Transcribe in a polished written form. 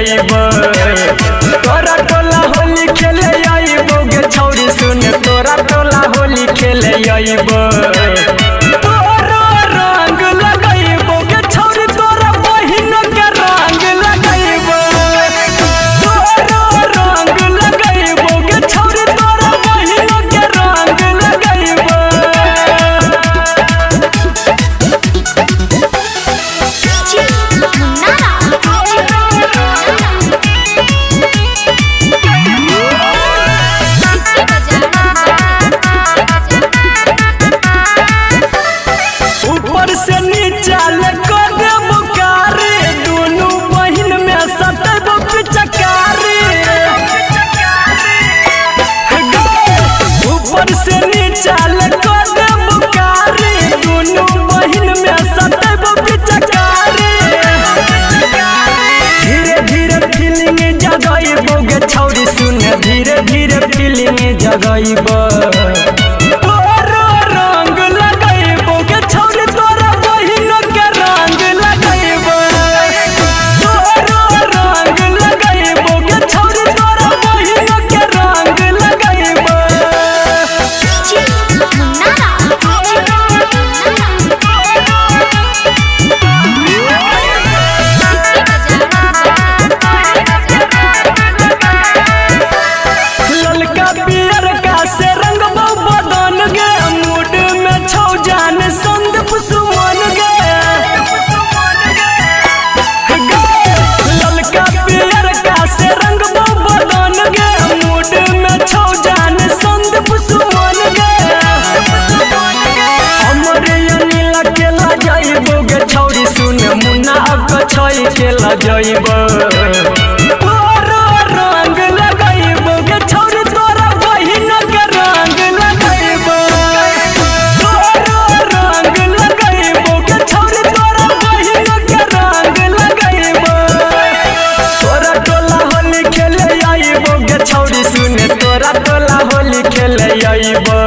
आइबो तोरा टोला होली खेले आइबो गे छौरी सुन तोरा टोला होली खेले आइबो तोरा रंग लगाइबो गे छौरी तोरा बहिन के रंग लगाइबो तोरा रंग लगाइबो गे छौरी तोरा बहिन के रंग लगाइबो ऊपर से नीचा लगा देबो कारी दोनों बहिन में सटबो पिचकारी ऊपर से नीचा लगा देबो कारी दोनों बहिन में सटबो पिचकारी धीरे धीरे फीलिंग जगाइबो गे छौरी सुन धीरे धीरे फीलिंग जगाइबो खेला जाइबो तोरा रंग लगाइबो गे छौरी तोरा बहिन के रंग लगाइबो तोरा रंग लगाइबो गे छौरी तोरा बहिन के रंग लगाइबो तोरा टोला होली खेले आइबो गे छौरी सुन तोरा टोला होली खेले आइबो।